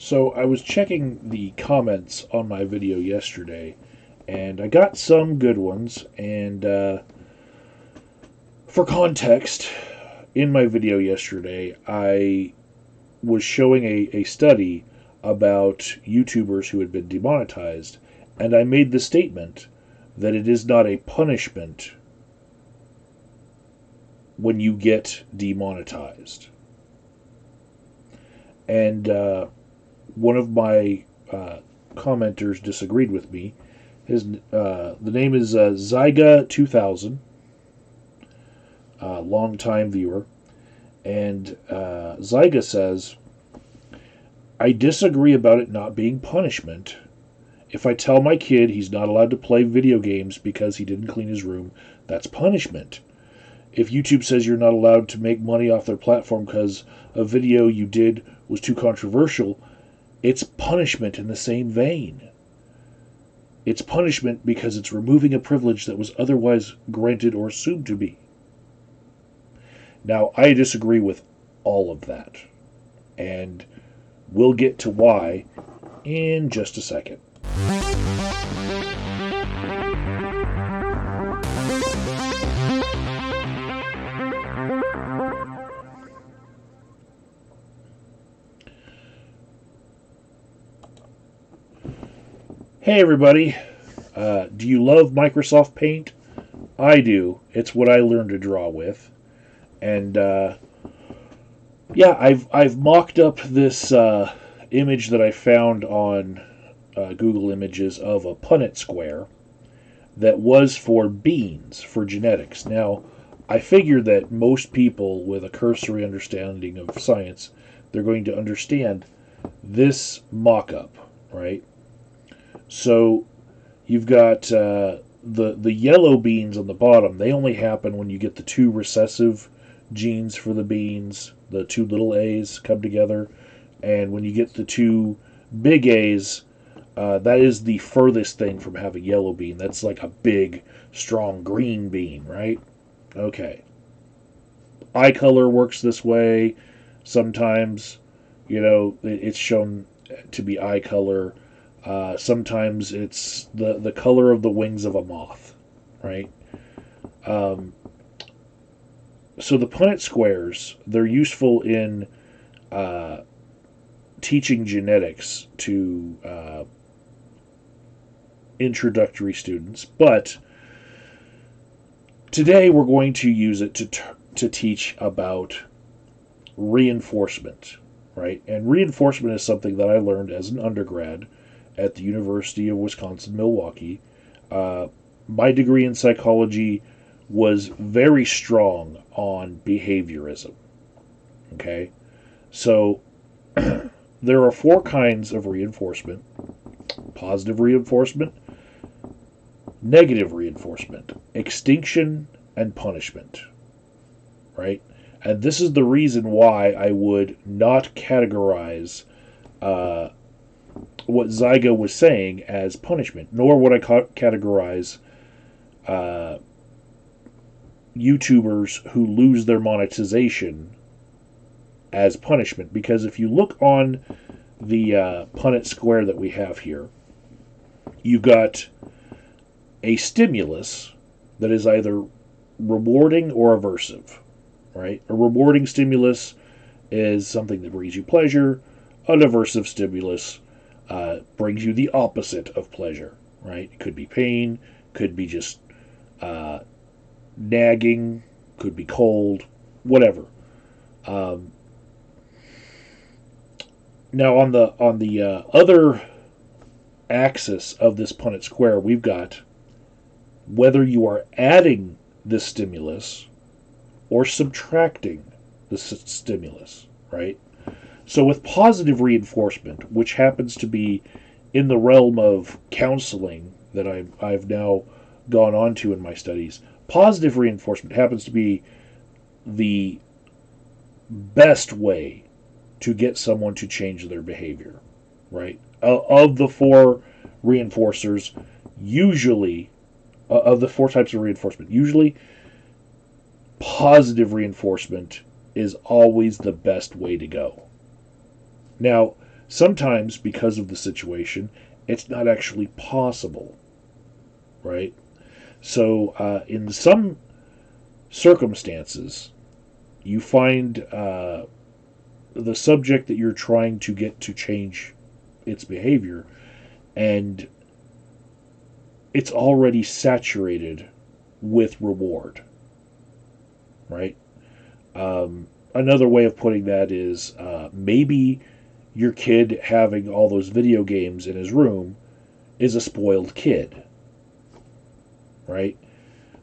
So I was checking the comments on my video yesterday, and I got some good ones. And for context, in my video yesterday, I was showing a study about YouTubers who had been demonetized, and I made the statement that it is not a punishment when you get demonetized. And one of my commenters disagreed with me. The name is Zyga2000, longtime viewer, and Zyga says, "I disagree about it not being punishment. If I tell my kid he's not allowed to play video games because he didn't clean his room, that's punishment. If YouTube says you're not allowed to make money off their platform because a video you did was too controversial, it's punishment in the same vein. It's punishment because it's removing a privilege that was otherwise granted or assumed to be." Now, I disagree with all of that, and we'll get to why in just a second. Hey everybody, do you love Microsoft Paint? I do. It's what I learned to draw with. And yeah, I've mocked up this image that I found on Google Images of a Punnett square that was for beans, for genetics. Now, I figure that most people with a cursory understanding of science, they're going to understand this mock-up, right? So you've got the yellow beans on the bottom. They only happen when you get the two recessive genes for the beans. The two little A's come together, and when you get the two big A's, that is the furthest thing from having yellow bean. That's like a big, strong green bean, right? Okay. Eye color works this way. Sometimes, it's shown to be eye color. Sometimes it's the color of the wings of a moth, right? So the Punnett squares, they're useful in teaching genetics to introductory students, but today we're going to use it to teach about reinforcement, right? And reinforcement is something that I learned as an undergrad at the University of Wisconsin-Milwaukee. My degree in psychology was very strong on behaviorism. Okay? So, there are four kinds of reinforcement: positive reinforcement, negative reinforcement, extinction, and punishment. Right? And this is the reason why I would not categorize what Zyga was saying as punishment, nor would I categorize YouTubers who lose their monetization as punishment. Because if you look on the Punnett square that we have here, you've got a stimulus that is either rewarding or aversive, right? A rewarding stimulus is something that brings you pleasure. An aversive stimulus brings you the opposite of pleasure, right? It could be pain, could be just nagging, could be cold, whatever. Now on the other axis of this Punnett square, we've got whether you are adding this stimulus or subtracting the stimulus, right? So with positive reinforcement, which happens to be in the realm of counseling that I've now gone on to in my studies, positive reinforcement happens to be the best way to get someone to change their behavior, right? Of the four reinforcers, usually, of the four types of reinforcement, usually positive reinforcement is always the best way to go. Now, Sometimes, because of the situation, it's not actually possible, right? So, in some circumstances, you find the subject that you're trying to get to change its behavior, and it's already saturated with reward, right? Another way of putting that is maybe your kid having all those video games in his room is a spoiled kid, right?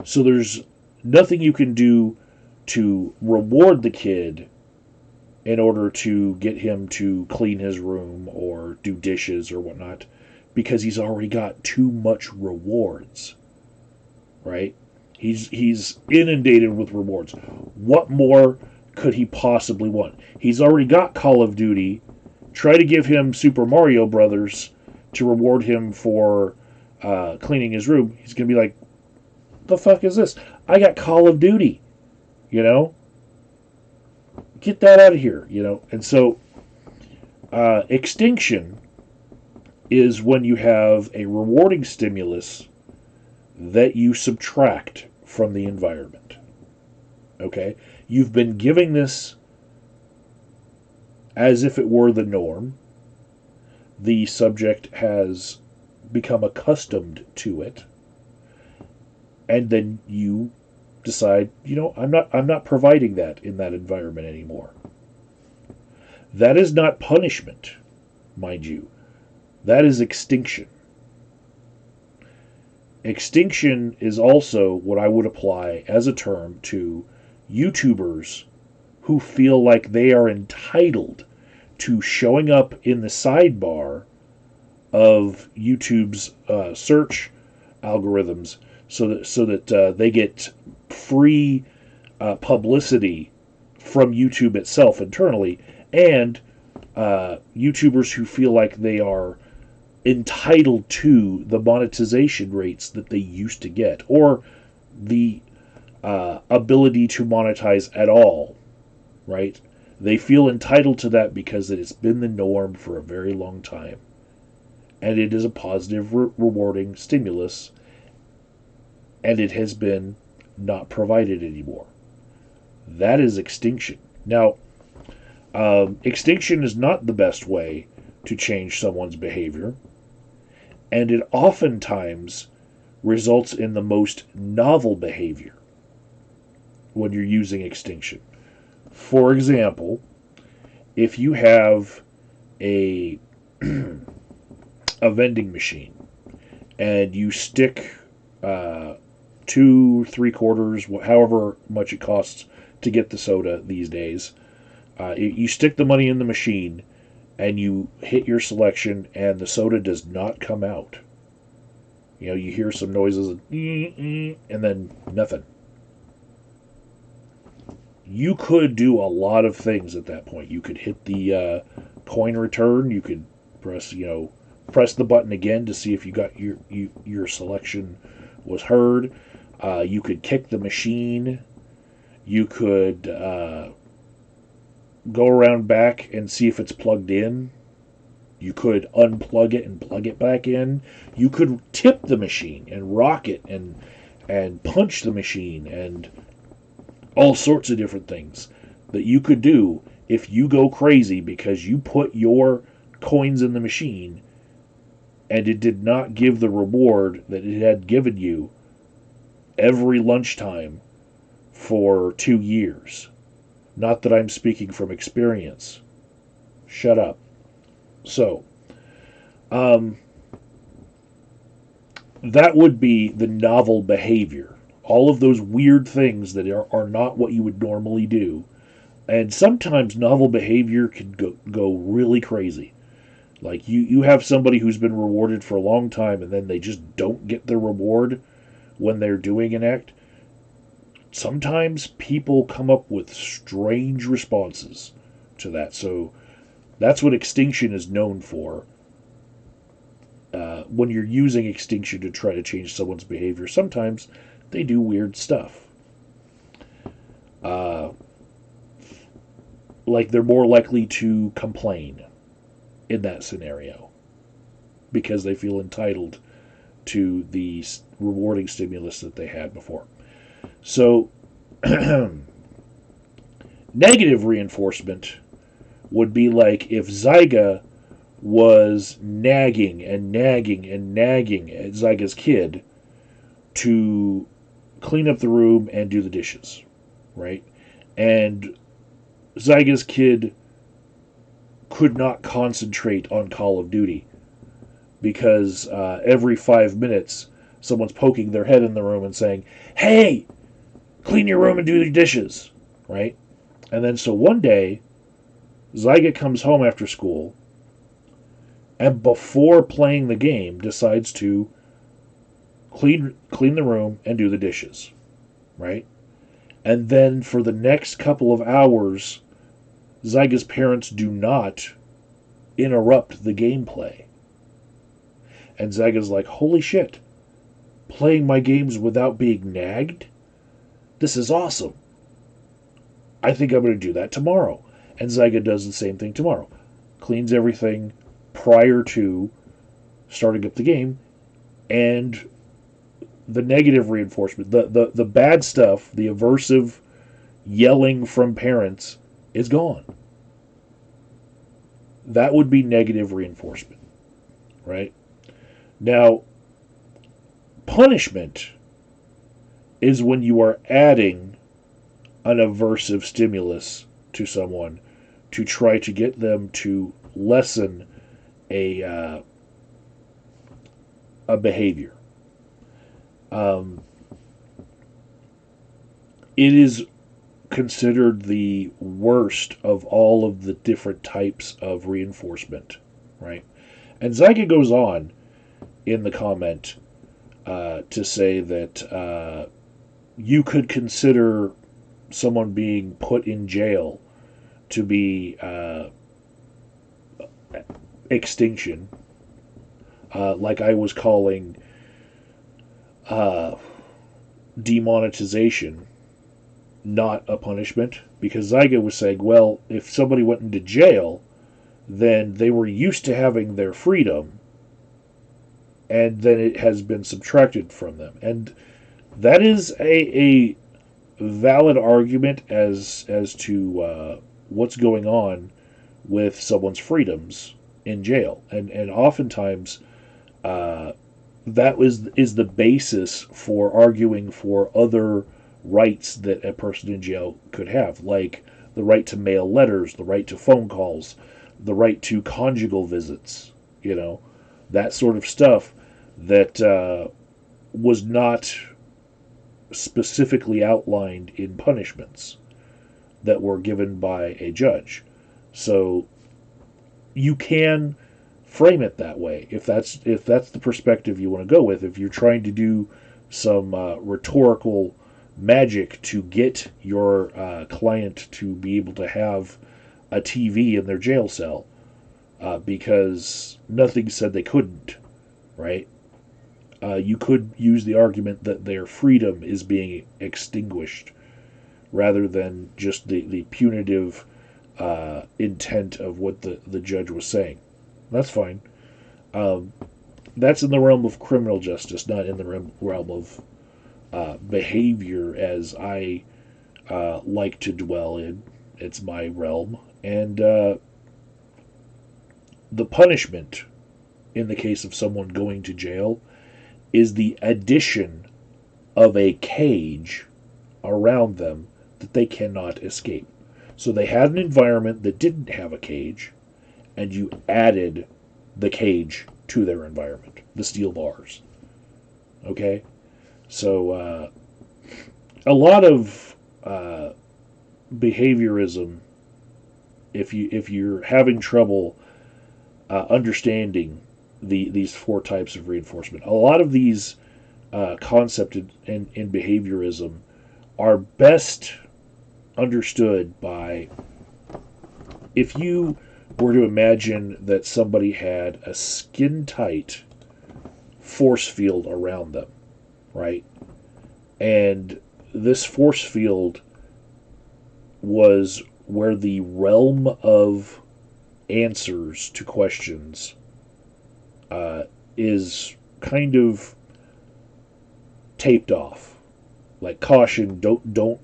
So there's nothing you can do to reward the kid in order to get him to clean his room or do dishes or whatnot, because he's already got too much rewards, right? He's inundated with rewards. What more could he possibly want? He's already got Call of Duty. Try to give him Super Mario Brothers to reward him for cleaning his room. He's gonna be like, "The fuck is this? I got Call of Duty." You know, get that out of here. You know, and so extinction is when you have a rewarding stimulus that you subtract from the environment. Okay? You've been giving this as if it were the norm. The subject has become accustomed to it. And then you decide, I'm not providing that in that environment anymore. That is not punishment, mind you. That is extinction. Extinction is also what I would apply as a term to YouTubers who feel like they are entitled to showing up in the sidebar of YouTube's search algorithms so that they get free publicity from YouTube itself internally, and YouTubers who feel like they are entitled to the monetization rates that they used to get, or the ability to monetize at all, right? They feel entitled to that because it has been the norm for a very long time. And it is a positive, rewarding stimulus, and it has been not provided anymore. That is extinction. Now, extinction is not the best way to change someone's behavior, and it oftentimes results in the most novel behavior when you're using extinction. For example, if you have a a vending machine and you stick 2 3/4, however much it costs to get the soda these days, you stick the money in the machine and you hit your selection and the soda does not come out. You hear some noises and then nothing. You could do a lot of things at that point. You could hit the coin return. You could press the button again to see if you got your selection was heard. You could kick the machine. You could go around back and see if it's plugged in. You could unplug it and plug it back in. You could tip the machine and rock it and punch the machine and all sorts of different things that you could do if you go crazy because you put your coins in the machine and it did not give the reward that it had given you every lunchtime for 2 years. Not that I'm speaking from experience. Shut up. So, that would be the novel behavior. All of those weird things that are not what you would normally do. And sometimes novel behavior can go really crazy. Like you have somebody who's been rewarded for a long time and then they just don't get their reward when they're doing an act. Sometimes people come up with strange responses to that. So that's what extinction is known for. When you're using extinction to try to change someone's behavior, sometimes they do weird stuff. Like they're more likely to complain in that scenario because they feel entitled to the rewarding stimulus that they had before. So, negative reinforcement would be like if Zyga was nagging and nagging and nagging at Zyga's kid to clean up the room and do the dishes, right? And Zyga's kid could not concentrate on Call of Duty because every 5 minutes someone's poking their head in the room and saying, "Hey, clean your room and do the dishes," right? And then so one day, Zyga comes home after school and before playing the game decides to clean the room and do the dishes, right? And then for the next couple of hours, Zyga's parents do not interrupt the gameplay. And Zyga's like, "Holy shit, playing my games without being nagged? This is awesome. I think I'm going to do that tomorrow." And Zyga does the same thing tomorrow. Cleans everything prior to starting up the game, and the negative reinforcement, the bad stuff, the aversive yelling from parents is gone. That would be negative reinforcement, right? Now, punishment is when you are adding an aversive stimulus to someone to try to get them to lessen a behavior. It is considered the worst of all of the different types of reinforcement, right? And Zyga goes on in the comment to say that you could consider someone being put in jail to be extinction, like I was calling demonetization not a punishment, because Zyga was saying, well, if somebody went into jail, then they were used to having their freedom, and then it has been subtracted from them. And that is a valid argument as to what's going on with someone's freedoms in jail. And oftentimes that is the basis for arguing for other rights that a person in jail could have, like the right to mail letters, the right to phone calls, the right to conjugal visits, that sort of stuff that was not specifically outlined in punishments that were given by a judge. So you can frame it that way if that's the perspective you want to go with. If you're trying to do some rhetorical magic to get your client to be able to have a TV in their jail cell because nothing said they couldn't, right? You could use the argument that their freedom is being extinguished rather than just the punitive intent of what the judge was saying. That's fine. That's in the realm of criminal justice, not in the realm of behavior as I like to dwell in. It's my realm. And the punishment in the case of someone going to jail is the addition of a cage around them that they cannot escape. So they had an environment that didn't have a cage, and you added the cage to their environment, the steel bars. Okay? So a lot of behaviorism, if you're having trouble understanding these four types of reinforcement, a lot of these concepts in behaviorism are best understood by, if you were to imagine that somebody had a skin-tight force field around them, right? And this force field was where the realm of answers to questions is kind of taped off. Like caution, don't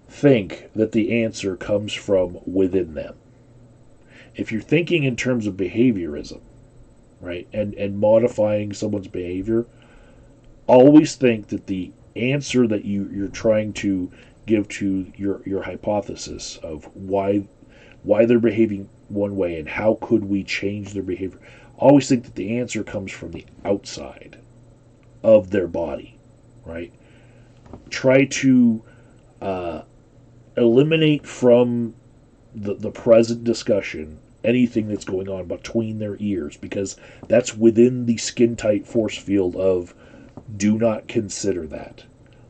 think that the answer comes from within them. If you're thinking in terms of behaviorism, right, and modifying someone's behavior, always think that the answer that you're trying to give to your hypothesis of why they're behaving one way and how could we change their behavior, always think that the answer comes from the outside of their body, right? Try to eliminate from the present discussion anything that's going on between their ears, because that's within the skin tight force field of do not consider that.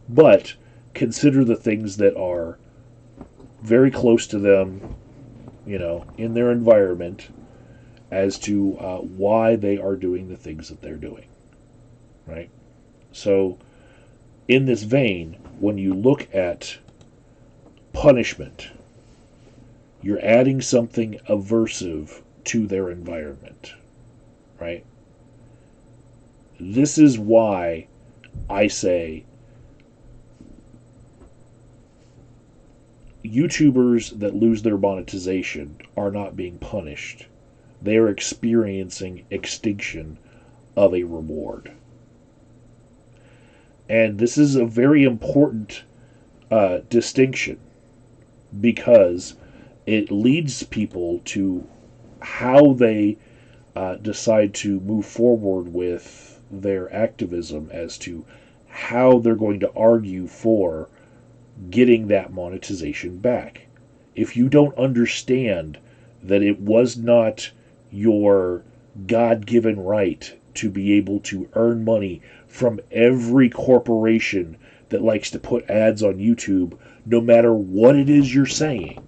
But consider the things that are very close to them, in their environment, as to why they are doing the things that they're doing, right? So, in this vein, when you look at punishment, you're adding something aversive to their environment, right? This is why I say YouTubers that lose their monetization are not being punished. They are experiencing extinction of a reward. And this is a very important distinction, because it leads people to how they decide to move forward with their activism, as to how they're going to argue for getting that monetization back. If you don't understand that it was not your God-given right to be able to earn money from every corporation that likes to put ads on YouTube, no matter what it is you're saying,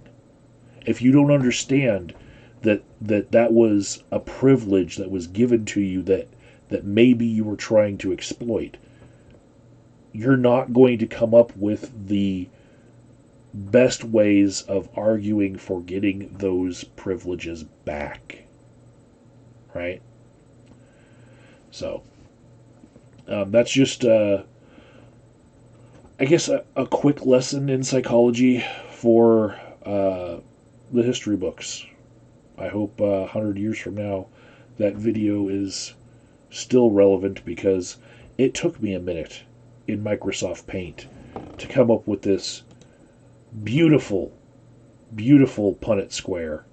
if you don't understand that was a privilege that was given to you that maybe you were trying to exploit, you're not going to come up with the best ways of arguing for getting those privileges back, right? So that's just I guess a quick lesson in psychology for the history books. I hope 100 years from now that video is still relevant, because it took me a minute in Microsoft Paint to come up with this beautiful, beautiful Punnett square